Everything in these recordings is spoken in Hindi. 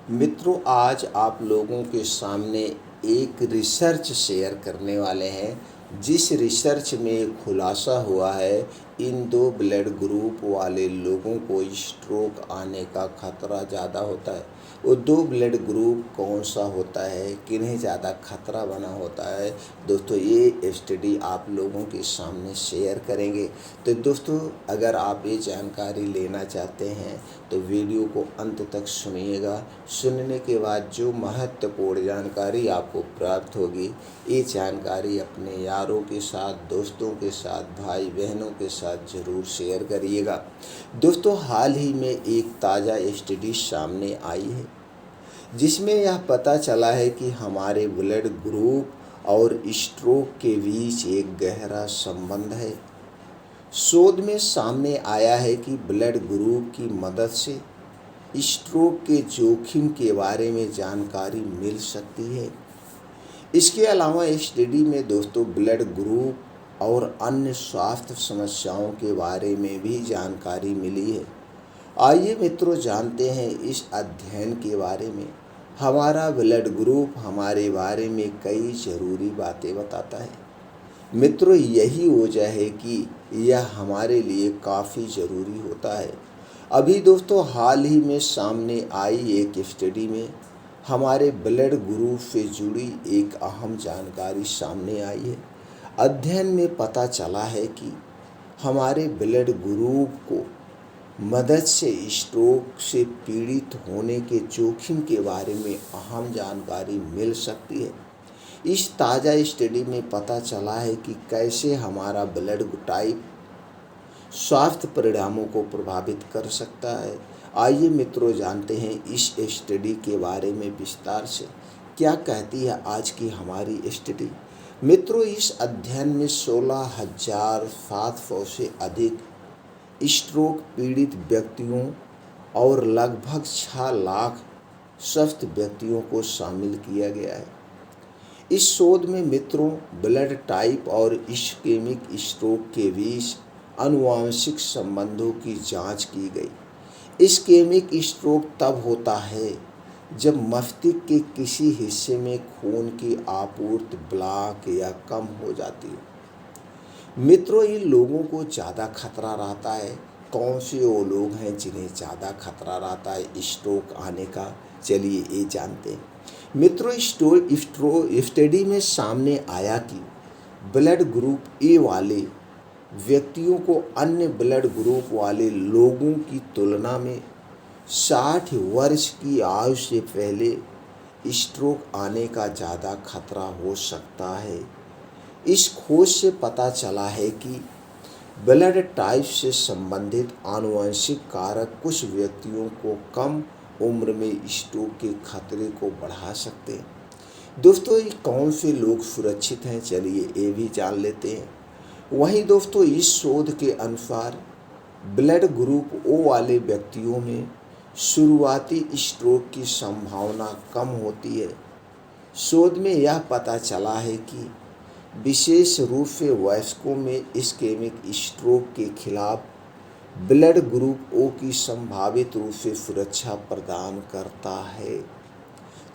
मित्रों, आज आप लोगों के सामने एक रिसर्च शेयर करने वाले हैं। जिस रिसर्च में खुलासा हुआ है, इन दो ब्लड ग्रुप वाले लोगों को स्ट्रोक आने का खतरा ज़्यादा होता है। वो दो ब्लड ग्रुप कौन सा होता है, किन्हें ज़्यादा खतरा बना होता है, दोस्तों ये स्टडी आप लोगों के सामने शेयर करेंगे। तो दोस्तों, अगर आप ये जानकारी लेना चाहते हैं तो वीडियो को अंत तक सुनिएगा। सुनने के बाद जो महत्वपूर्ण जानकारी आपको प्राप्त होगी, ये जानकारी अपने यारों के साथ, दोस्तों के साथ, भाई बहनों के साथ ज़रूर शेयर करिएगा। दोस्तों, हाल ही में एक ताज़ा स्टडी सामने आई है जिसमें यह पता चला है कि हमारे ब्लड ग्रुप और स्ट्रोक के बीच एक गहरा संबंध है। शोध में सामने आया है कि ब्लड ग्रुप की मदद से स्ट्रोक के जोखिम के बारे में जानकारी मिल सकती है। इसके अलावा स्टडी में दोस्तों ब्लड ग्रुप और अन्य स्वास्थ्य समस्याओं के बारे में भी जानकारी मिली है। आइए मित्रों, जानते हैं इस अध्ययन के बारे में। हमारा ब्लड ग्रुप हमारे बारे में कई ज़रूरी बातें बताता है। मित्रों, यही वजह है कि यह हमारे लिए काफ़ी ज़रूरी होता है। अभी दोस्तों हाल ही में सामने आई एक स्टडी में हमारे ब्लड ग्रुप से जुड़ी एक अहम जानकारी सामने आई है। अध्ययन में पता चला है कि हमारे ब्लड ग्रुप को मदद से स्ट्रोक से पीड़ित होने के जोखिम के बारे में अहम जानकारी मिल सकती है। इस ताज़ा स्टडी में पता चला है कि कैसे हमारा ब्लड टाइप स्वास्थ्य परिणामों को प्रभावित कर सकता है। आइए मित्रों, जानते हैं इस स्टडी के बारे में विस्तार से। क्या कहती है आज की हमारी स्टडी। मित्रों, इस अध्ययन में 16,700 से अधिक स्ट्रोक पीड़ित व्यक्तियों और लगभग 6 लाख स्वस्थ व्यक्तियों को शामिल किया गया है। इस शोध में मित्रों ब्लड टाइप और इस्केमिक स्ट्रोक के बीच आनुवंशिक संबंधों की जांच की गई। इस्केमिक स्ट्रोक तब होता है जब मस्तिष्क के किसी हिस्से में खून की आपूर्ति ब्लॉक या कम हो जाती है। मित्रों, इन लोगों को ज़्यादा खतरा रहता है। कौन से वो लोग हैं जिन्हें ज़्यादा खतरा रहता है स्ट्रोक आने का, चलिए ये जानते हैं। मित्रों, स्टडी में सामने आया कि ब्लड ग्रुप ए वाले व्यक्तियों को अन्य ब्लड ग्रुप वाले लोगों की तुलना में 60 वर्ष की आयु से पहले स्ट्रोक आने का ज़्यादा खतरा हो सकता है। इस खोज से पता चला है कि ब्लड टाइप से संबंधित आनुवंशिक कारक कुछ व्यक्तियों को कम उम्र में स्ट्रोक के खतरे को बढ़ा सकते हैं। दोस्तों, ये कौन से लोग सुरक्षित हैं, चलिए ये भी जान लेते हैं। वहीं दोस्तों, इस शोध के अनुसार ब्लड ग्रुप ओ वाले व्यक्तियों में शुरुआती स्ट्रोक की संभावना कम होती है। शोध में यह पता चला है कि विशेष रूप से वयस्कों में इस्केमिक स्ट्रोक के खिलाफ ब्लड ग्रुप ओ की संभावित रूप से सुरक्षा प्रदान करता है।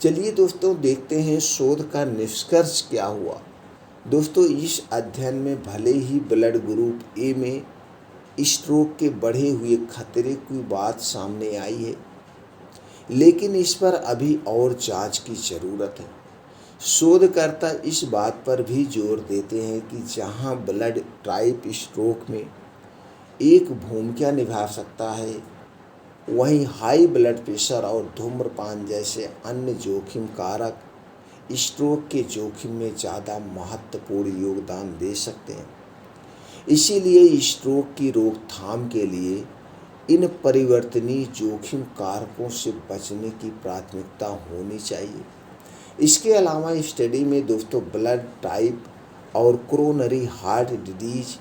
चलिए दोस्तों, देखते हैं शोध का निष्कर्ष क्या हुआ। दोस्तों, इस अध्ययन में भले ही ब्लड ग्रुप ए में स्ट्रोक के बढ़े हुए खतरे की बात सामने आई है, लेकिन इस पर अभी और जांच की ज़रूरत है। शोधकर्ता इस बात पर भी जोर देते हैं कि जहां ब्लड टाइप स्ट्रोक में एक भूमिका निभा सकता है, वहीं हाई ब्लड प्रेशर और धूम्रपान जैसे अन्य जोखिम कारक स्ट्रोक के जोखिम में ज़्यादा महत्वपूर्ण योगदान दे सकते हैं। इसीलिए स्ट्रोक की रोकथाम के लिए इन परिवर्तनीय जोखिम कारकों से बचने की प्राथमिकता होनी चाहिए। इसके अलावा स्टडी में दोस्तों ब्लड टाइप और कोरोनरी हार्ट डिजीज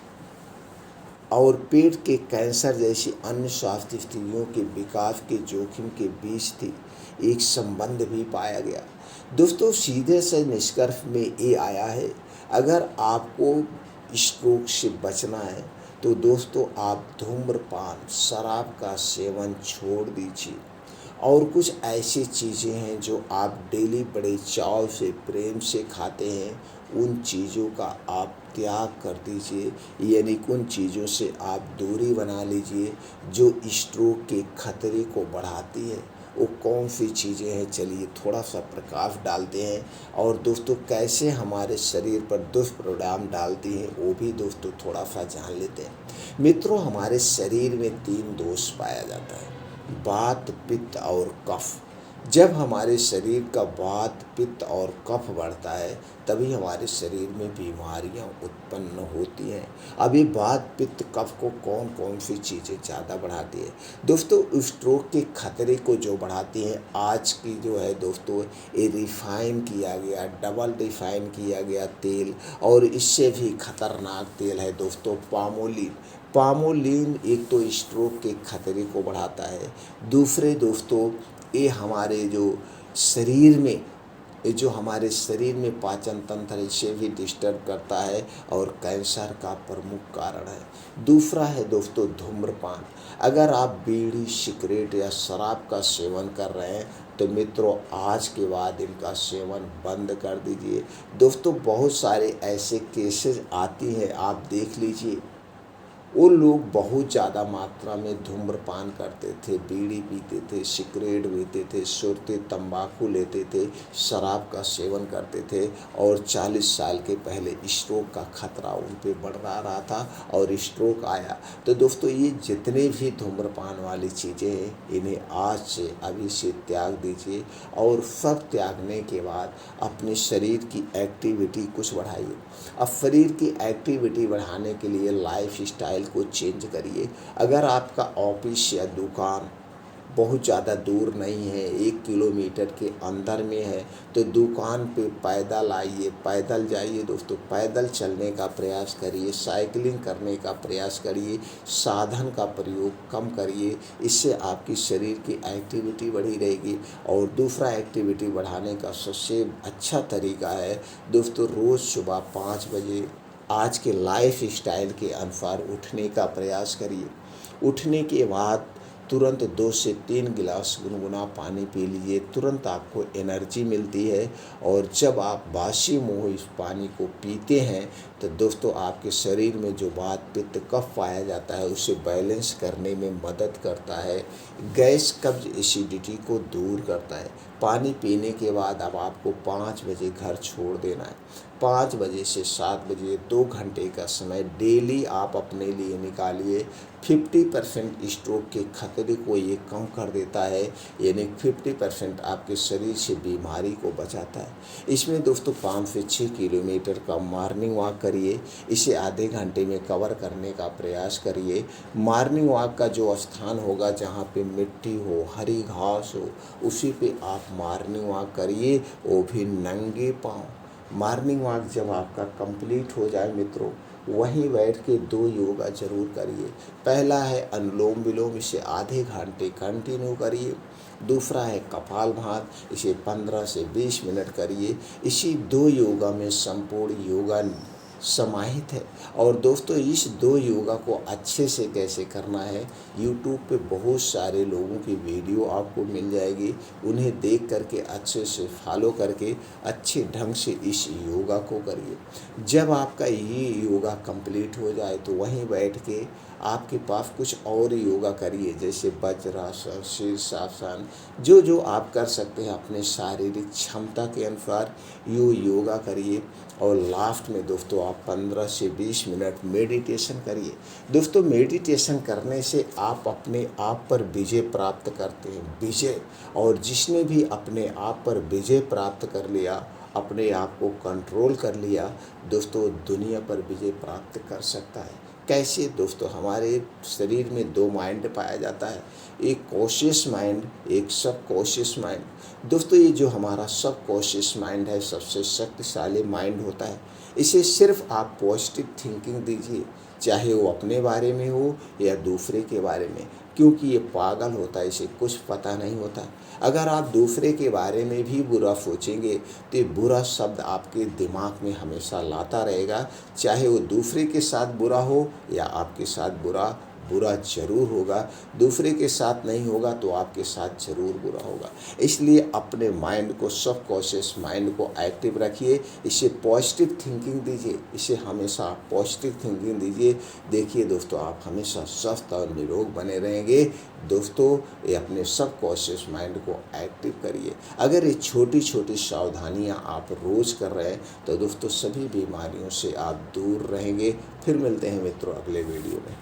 और पेट के कैंसर जैसी अन्य स्वास्थ्य स्थितियों के विकास के जोखिम के बीच थी एक संबंध भी पाया गया। दोस्तों, सीधे से निष्कर्ष में ये आया है, अगर आपको स्ट्रोक से बचना है तो दोस्तों आप धूम्रपान, शराब का सेवन छोड़ दीजिए और कुछ ऐसी चीज़ें हैं जो आप डेली बड़े चाव से प्रेम से खाते हैं, उन चीज़ों का आप त्याग कर दीजिए, यानी उन चीज़ों से आप दूरी बना लीजिए जो स्ट्रोक के खतरे को बढ़ाती है। वो कौन सी चीज़ें हैं, चलिए थोड़ा सा प्रकाश डालते हैं। और दोस्तों कैसे हमारे शरीर पर दुष्परिणाम डालती हैं वो भी दोस्तों थोड़ा सा जान लेते हैं। मित्रों, हमारे शरीर में 3 दोष पाया जाता है, वात, पित्त और कफ। जब हमारे शरीर का वात, पित्त और कफ बढ़ता है तभी हमारे शरीर में बीमारियां उत्पन्न होती हैं। अभी वात, पित्त, कफ को कौन कौन सी चीज़ें ज़्यादा बढ़ाती है? दोस्तों स्ट्रोक के खतरे को जो बढ़ाती हैं आज की जो है दोस्तों, ये रिफाइन किया गया, डबल रिफाइन किया गया तेल, और इससे भी खतरनाक तेल है दोस्तों पामोलिन। पामोलिन एक तो स्ट्रोक के खतरे को बढ़ाता है, दूसरे दोस्तों ये हमारे जो शरीर में हमारे शरीर में पाचन तंत्र इसे भी डिस्टर्ब करता है और कैंसर का प्रमुख कारण है। दूसरा है दोस्तों धूम्रपान। अगर आप बीड़ी, सिगरेट या शराब का सेवन कर रहे हैं तो मित्रों आज के बाद इनका सेवन बंद कर दीजिए। दोस्तों बहुत सारे ऐसे केसेस आती हैं, आप देख लीजिए, वो लोग बहुत ज़्यादा मात्रा में धूम्रपान करते थे, बीड़ी पीते थे, सिगरेट पीते थे, सुरते, तंबाकू लेते थे, शराब का सेवन करते थे, और 40 साल के पहले स्ट्रोक का खतरा उन पे बढ़ रहा था और स्ट्रोक आया। तो दोस्तों ये जितने भी धूम्रपान वाली चीज़ें हैं इन्हें आज से अभी से त्याग दीजिए, और सब त्यागने के बाद अपने शरीर की एक्टिविटी कुछ बढ़ाइए। अब शरीर की एक्टिविटी बढ़ाने के लिए लाइफ स्टाइल को चेंज करिए। अगर आपका ऑफिस या दुकान बहुत ज़्यादा दूर नहीं है, 1 किलोमीटर के अंदर में है, तो दुकान पे पैदल आइए, पैदल जाइए दोस्तों, पैदल चलने का प्रयास करिए, साइकिलिंग करने का प्रयास करिए, साधन का प्रयोग कम करिए। इससे आपकी शरीर की एक्टिविटी बढ़ी रहेगी। और दूसरा एक्टिविटी बढ़ाने का सबसे अच्छा तरीका है दोस्तों, रोज़ सुबह 5 बजे आज के लाइफ स्टाइल के अनुसार उठने का प्रयास करिए। उठने के बाद तुरंत 2 से 3 गिलास गुनगुना पानी पी लीजिए, तुरंत आपको एनर्जी मिलती है। और जब आप बासी मुँह इस पानी को पीते हैं तो दोस्तों आपके शरीर में जो वात, पित्त, कफ पाया जाता है उसे बैलेंस करने में मदद करता है, गैस, कब्ज, एसिडिटी को दूर करता है। पानी पीने के बाद अब आपको 5 बजे घर छोड़ देना है। 5 बजे से 7 बजे 2 घंटे का समय डेली आप अपने लिए निकालिए। 50% स्ट्रोक के खतरे को ये कम कर देता है, यानी 50% आपके शरीर से बीमारी को बचाता है। इसमें दोस्तों 5 से 6 किलोमीटर का मॉर्निंग वॉक करिए, इसे आधे घंटे में कवर करने का प्रयास करिए। मॉर्निंग वॉक का जो स्थान होगा जहाँ पे मिट्टी हो, हरी घास हो, उसी पे आप मॉर्निंग वॉक करिए, वो भी नंगे पाँव। मॉर्निंग वॉक जब आपका कंप्लीट हो जाए मित्रों, वहीं बैठ के 2 योगा जरूर करिए। पहला है अनुलोम विलोम, इसे आधे घंटे कंटिन्यू करिए। दूसरा है कपालभाति, इसे 15 से 20 मिनट करिए। इसी 2 योगा में संपूर्ण योगा समाहित है। और दोस्तों इस 2 योगा को अच्छे से कैसे करना है, यूट्यूब पे बहुत सारे लोगों की वीडियो आपको मिल जाएगी, उन्हें देख करके अच्छे से फॉलो करके अच्छे ढंग से इस योगा को करिए। जब आपका ये योगा कंप्लीट हो जाए तो वहीं बैठ के आपके पास कुछ और योगा करिए, जैसे वज्रासन, शीर्षासन, जो जो आप कर सकते हैं अपने शारीरिक क्षमता के अनुसार यो योगा करिए। और लास्ट में दोस्तों आप 15 से 20 मिनट मेडिटेशन करिए। दोस्तों मेडिटेशन करने से आप अपने आप पर विजय प्राप्त करते हैं, विजय। और जिसने भी अपने आप पर विजय प्राप्त कर लिया, अपने आप को कंट्रोल कर लिया, दोस्तों दुनिया पर विजय प्राप्त कर सकता है। कैसे दोस्तों, हमारे शरीर में 2 माइंड पाया जाता है, एक कॉन्शियस माइंड, एक सब कॉन्शियस माइंड। दोस्तों ये जो हमारा सब कॉन्शियस माइंड है सबसे शक्तिशाली माइंड होता है। इसे सिर्फ आप पॉजिटिव थिंकिंग दीजिए, चाहे वो अपने बारे में हो या दूसरे के बारे में, क्योंकि ये पागल होता है, इसे कुछ पता नहीं होता। अगर आप दूसरे के बारे में भी बुरा सोचेंगे तो ये बुरा शब्द आपके दिमाग में हमेशा लाता रहेगा, चाहे वो दूसरे के साथ बुरा हो या आपके साथ बुरा बुरा जरूर होगा, दूसरे के साथ नहीं होगा तो आपके साथ जरूर बुरा होगा। इसलिए अपने माइंड को, सबकॉन्शियस माइंड को एक्टिव रखिए, इसे पॉजिटिव थिंकिंग दीजिए, इसे हमेशा पॉजिटिव थिंकिंग दीजिए। देखिए दोस्तों, आप हमेशा स्वस्थ और निरोग बने रहेंगे। दोस्तों, ये अपने सबकॉन्शियस माइंड को एक्टिव करिए। अगर ये छोटी छोटी सावधानियां आप रोज़ कर रहे हैं तो दोस्तों सभी बीमारियों से आप दूर रहेंगे। फिर मिलते हैं मित्रों अगले वीडियो में।